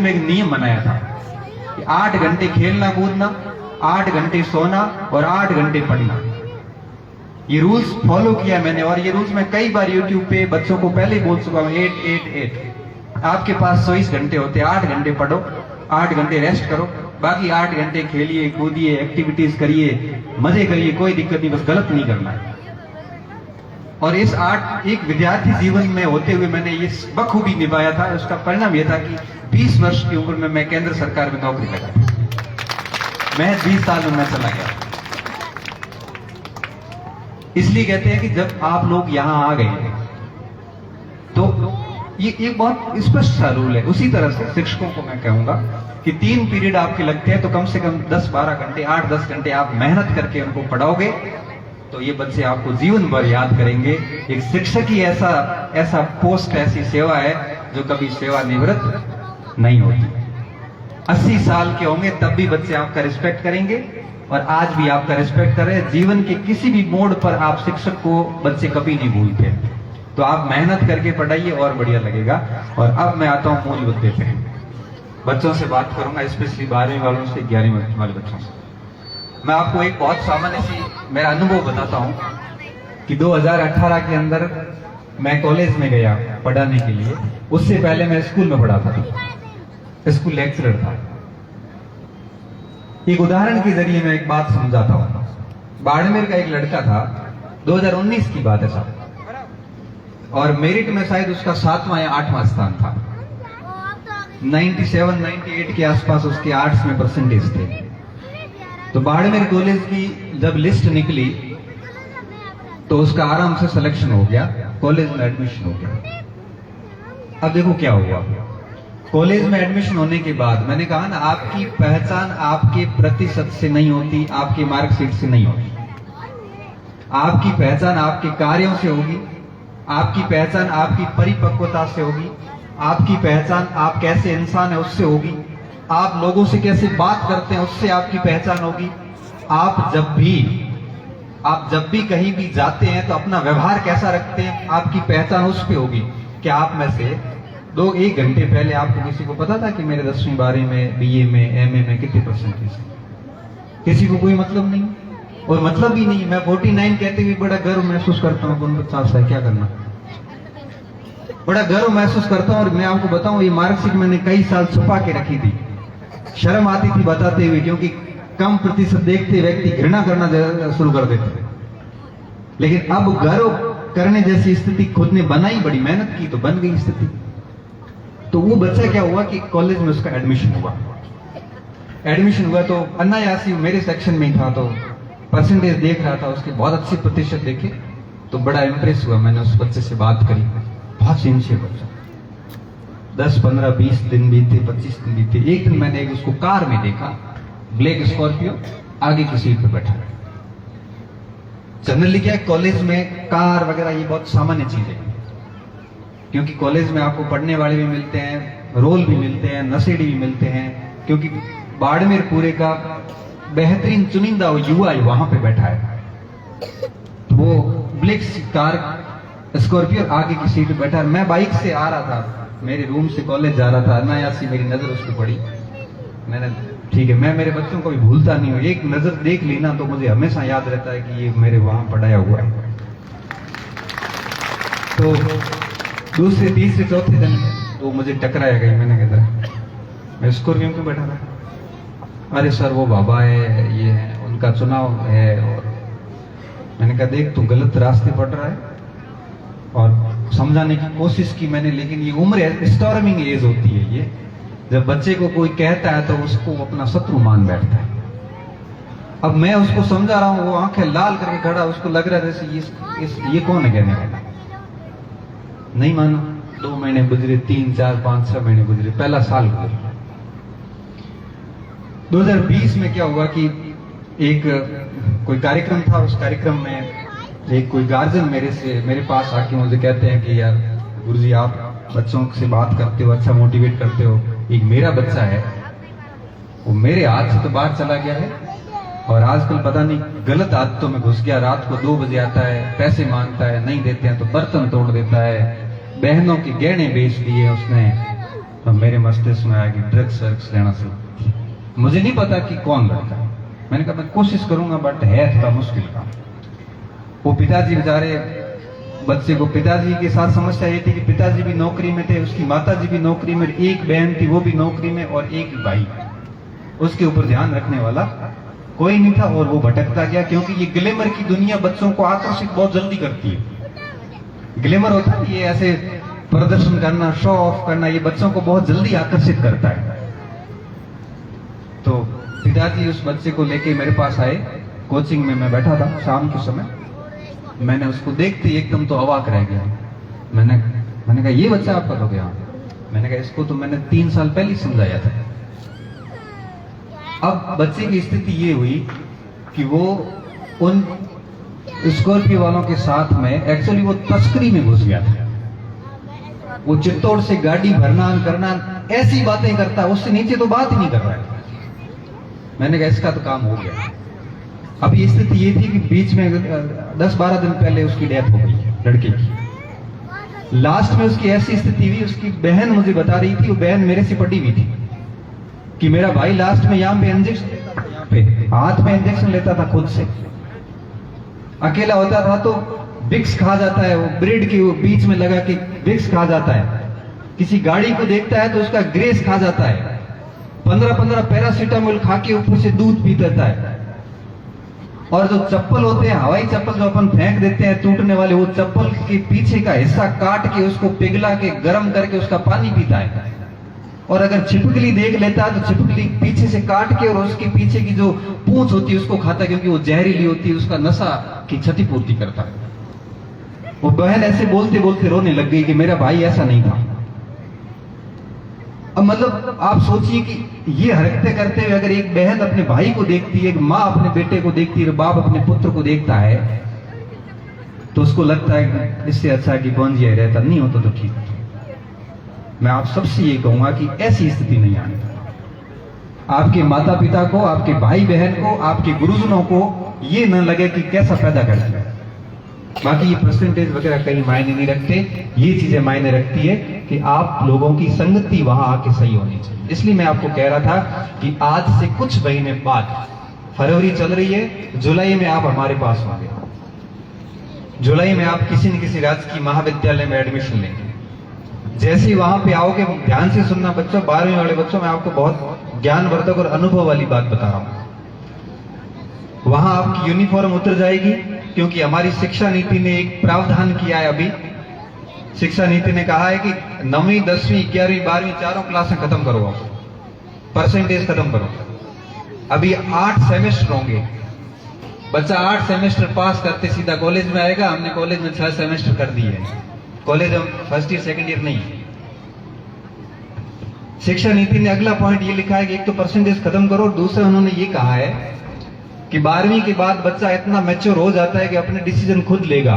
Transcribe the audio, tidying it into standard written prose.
में एक नियम बनाया था कि 8 घंटे खेलना कूदना, 8 घंटे सोना और 8 घंटे पढ़ना। ये रूल्स फॉलो किया मैंने, और ये रूल्स मैं कई बार यूट्यूब पे बच्चों को पहले ही बोल चुका हूँ। 8-8-8 आपके पास 24 घंटे होते हैं। 8 घंटे पढ़ो, 8 घंटे रेस्ट करो, बाकी 8 घंटे खेलिए कूदिए, एक्टिविटीज करिए, मजे करिए, कोई दिक्कत नहीं, बस गलत नहीं करना है। और इस एक विद्यार्थी जीवन में होते हुए मैंने ये बखूबी निभाया था। उसका परिणाम यह था कि 20 वर्ष की उम्र में मैं केंद्र सरकार में नौकरी लगा। मैं 20 साल में मैं चला गया। इसलिए कहते हैं कि जब आप लोग यहां आ गए तो ये बहुत स्पष्ट सा रूल है। उसी तरह से शिक्षकों को मैं कहूंगा कि 3 पीरियड आपके लगते हैं तो कम से कम 10-12 घंटे, 8-10 घंटे आप मेहनत करके उनको पढ़ाओगे तो ये बच्चे आपको जीवन भर याद करेंगे। एक शिक्षक ही ऐसा पोस्ट, ऐसी सेवा है जो कभी सेवानिवृत्त नहीं होती। 80 साल के होंगे तब भी बच्चे आपका रिस्पेक्ट करेंगे, और आज भी आपका रिस्पेक्ट कर रहे हैं। जीवन के किसी भी मोड़ पर आप शिक्षक को बच्चे कभी नहीं भूलते। तो आप मेहनत करके पढ़ाइए और बढ़िया लगेगा। और अब मैं आता हूं मूल मुद्दे पे। बच्चों से बात करूंगा, स्पेशली 12वीं वालों से, 11वीं वाले बच्चों से। मैं आपको एक बहुत सामान्य सी मेरा अनुभव बताता हूं कि 2018 के अंदर मैं कॉलेज में गया पढ़ाने के लिए। उससे पहले मैं स्कूल में पढ़ाता था, स्कूल लेक्चरर था। एक उदाहरण के जरिए मैं एक बात समझाता हूं। बाड़मेर का एक लड़का था, 2019 की बात है साहब, और मेरिट में शायद उसका 7वां या 8वां स्थान था। 97-98 के आसपास उसके आर्ट्स में परसेंटेज थे। तो बाड़मेर कॉलेज की जब लिस्ट निकली तो उसका आराम से सिलेक्शन हो गया, कॉलेज में एडमिशन हो गया। अब देखो क्या हुआ। कॉलेज में एडमिशन होने के बाद मैंने कहा ना, आपकी पहचान आपके प्रतिशत से नहीं होती, आपकी मार्कशीट से नहीं होती। आपकी पहचान आपके कार्यों से होगी, आपकी पहचान आपकी परिपक्वता से होगी, आपकी पहचान आप कैसे इंसान है उससे होगी, आप लोगों से कैसे बात करते हैं उससे आपकी पहचान होगी। आप जब भी कहीं भी जाते हैं तो अपना व्यवहार कैसा रखते हैं, आपकी पहचान उस पे होगी। क्या आप में से 1 घंटे पहले आपको किसी को पता था कि मेरे 10वीं 12वीं में, बीए में, एमए में कितने परसेंटेज? किसी को कोई मतलब नहीं, और मतलब ही नहीं। मैं 49 कहते हुए बड़ा गर्व महसूस करता हूँ। 49 है, क्या करना, बड़ा गर्व महसूस करता हूँ। और मैं आपको बताऊं, ये मार्कशीट मैंने कई साल छुपा के रखी थी। शर्म आती थी बताते हुए, क्योंकि कम प्रतिशत देखते व्यक्ति घृणा करना शुरू कर देते थे। लेकिन अब गर्व करने जैसी स्थिति खुद ने बनाई, बड़ी मेहनत की तो बन गई स्थिति। तो वो बच्चा क्या हुआ कि कॉलेज में उसका एडमिशन हुआ तो अनायासी मेरे सेक्शन में ही था, तो परसेंटेज देख रहा था उसके, बहुत अच्छे प्रतिशत देखे तो बड़ा इंप्रेस हुआ। मैंने उस बच्चे से बात करी, बहुत सिंसियर बच्चा। 10, 15, 20 दिन बीते, 25 दिन बीते। एक दिन मैंने उसको कार में देखा, ब्लैक स्कॉर्पियो, आगे की सीट पर बैठा। जनरली क्या है, कॉलेज में कार वगैरह ये बहुत सामान्य चीज है, क्योंकि कॉलेज में आपको पढ़ने वाले भी मिलते हैं, रोल भी मिलते हैं, नशेड़ी भी मिलते हैं। क्योंकि बाड़मेर पूरे का बेहतरीन चुनिंदा युवा वहां पे बैठा है। तो वो ब्लैक कार स्कॉर्पियो आगे की सीट पर बैठा है। मैं बाइक से आ रहा था, मेरे रूम से कॉलेज जा रहा था, अनायासी मेरी नजर उस पर पड़ी। मैंने, ठीक है, मैं मेरे बच्चों को भी भूलता नहीं हूं, एक नजर देख लेना तो मुझे हमेशा याद रहता है कि ये मेरे वहां पढ़ाया हुआ है। तो दूसरे, तीसरे, चौथे दिन वो मुझे टकराया गई। मैंने कहा, मैं स्कॉर्पियो क्यों बैठा था? अरे सर वो बाबा है, ये है, उनका चुनाव है। और मैंने कहा, देख तू गलत रास्ते पढ़ रहा है। और समझाने की कोशिश की मैंने, लेकिन ये उम्र है, स्टॉर्मिंग एज होती है ये, जब बच्चे को कोई कहता है तो उसको अपना शत्रु मान बैठता है। अब मैं उसको समझा रहा हूं, वो आंखें लाल करके खड़ा, उसको लग रहा है जैसे ये कौन है कहने वाला। नहीं मानो। 2 महीने गुजरे, 3, 4, 5, 6 महीने गुजरे, पहला साल गुजरा। 2020 में क्या हुआ कि एक कोई कार्यक्रम था, उस कार्यक्रम में एक कोई गार्जियन मेरे पास आके मुझे कहते हैं कि यार गुरुजी आप बच्चों से बात करते हो, अच्छा मोटिवेट करते हो। एक मेरा बच्चा है, वो मेरे हाथ से तो बाहर चला गया है, और आजकल पता नहीं गलत आदतों में घुस गया। रात को 2 बजे आता है, पैसे मांगता है, नहीं देते हैं तो बर्तन तोड़ देता है, बहनों के गहने बेच दिए उसने, तो मेरे मस्तिष्क में आया कि ड्रग्स वर्ग्स लेना शुरू। मुझे नहीं पता कि कौन लड़का है। मैंने कहा मैं कोशिश करूंगा, बट है थोड़ा मुश्किल काम। वो पिताजी बेचारे बच्चे को, पिताजी के साथ समस्या ये थी कि पिताजी भी नौकरी में थे, उसकी माताजी भी नौकरी में, एक बहन थी वो भी नौकरी में, और एक भाई। उसके ऊपर ध्यान रखने वाला कोई नहीं था, और वो भटकता गया। क्योंकि ये ग्लैमर की दुनिया बच्चों को आकर्षित बहुत जल्दी करती है। ग्लैमर होता है ये ऐसे प्रदर्शन करना, शो ऑफ करना, ये बच्चों को बहुत जल्दी आकर्षित करता है। तो पिताजी उस बच्चे को लेके मेरे पास आए। कोचिंग में मैं बैठा था शाम के समय। मैंने उसको देखते ही एकदम तो अवाक रह गया। मैंने कहा ये बच्चा आपका हो गया? मैंने कहा इसको तो मैंने 3 साल पहले ही समझाया था। अब बच्चे की स्थिति ये हुई कि वो उन स्कॉर्पियो वालों के साथ में, एक्चुअली वो तस्करी में घुस गया था। वो चित्तौड़ से गाड़ी भरना करना, ऐसी बातें करता है, उससे नीचे तो बात ही नहीं कर रहा है। मैंने कहा इसका तो काम हो गया। अब ये स्थिति ये थी कि बीच में 10-12 दिन पहले उसकी डेथ हो गई लड़के की। लास्ट में उसकी ऐसी स्थिति हुई, उसकी बहन मुझे बता रही थी, वो बहन मेरे से पड़ी हुई थी, कि मेरा भाई लास्ट में यहाँ पे इंजेक्शन लेता था, यहाँ पे हाथ में इंजेक्शन लेता था खुद से। अकेला होता था तो विक्स खा जाता है, वो ब्रेड के वो बीच में लगा के विक्स खा जाता है। किसी गाड़ी को देखता है तो उसका ग्रेस खा जाता है। 15-15 पैरासीटामोल खा के ऊपर से दूध पी देता है। और जो चप्पल होते हैं, हवाई चप्पल जो अपन फेंक देते हैं टूटने वाले, वो चप्पल के पीछे का हिस्सा काट के उसको पिघला के गर्म करके उसका पानी पीता है। और अगर छिपकली देख लेता है तो छिपकली पीछे से काट के और उसके पीछे की जो पूंछ होती है उसको खाता है, क्योंकि वो जहरीली होती है, उसका नशा की क्षतिपूर्ति करता है। वो बहन ऐसे बोलते बोलते रोने लग गई कि मेरा भाई ऐसा नहीं था। अब मतलब आप सोचिए कि ये हरकतें करते हुए अगर एक बहन अपने भाई को देखती है, एक माँ अपने बेटे को देखती है, बाप अपने पुत्र को देखता है, तो उसको लगता है कि इससे अच्छा कि बंजिया रहता, नहीं होता तो ठीक। मैं आप सबसे ये कहूंगा कि ऐसी स्थिति नहीं आनी। आपके माता पिता को, आपके भाई बहन को, आपके गुरुजनों को ये न लगे कि कैसा पैदा करता है। बाकी ये परसेंटेज वगैरह कहीं मायने नहीं रखते। ये चीजें मायने रखती है कि आप लोगों की संगति वहां आके सही होनी चाहिए। इसलिए मैं आपको कह रहा था कि आज से कुछ महीने बाद, फरवरी चल रही है, जुलाई में आप हमारे पास होंगे। जुलाई में आप किसी न किसी राजकीय महाविद्यालय में एडमिशन लेंगे। जैसे ही वहां पे आओगे, ध्यान से सुनना बच्चों, 12वीं वाले बच्चों, मैं आपको बहुत ज्ञानवर्धक और अनुभव वाली बात बता रहा हूं। वहां आपकी यूनिफॉर्म उतर जाएगी, क्योंकि हमारी शिक्षा नीति ने एक प्रावधान किया है। अभी शिक्षा नीति ने कहा है कि 9वीं 10वीं 11वीं 12वीं चारों क्लासें खत्म करो, आप परसेंटेज खत्म करो। अभी 8 सेमेस्टर होंगे। बच्चा 8 सेमेस्टर पास करते सीधा कॉलेज में आएगा। हमने कॉलेज में 6 सेमेस्टर कर दिए हैं। कॉलेज में फर्स्ट ईयर सेकंड ईयर नहीं। शिक्षा नीति ने अगला पॉइंट ये लिखा है कि एक तो परसेंटेज खत्म करो, दूसरा उन्होंने ये कहा है कि 12वीं के बाद बच्चा इतना मैच्योर हो जाता है कि अपने डिसीजन खुद लेगा।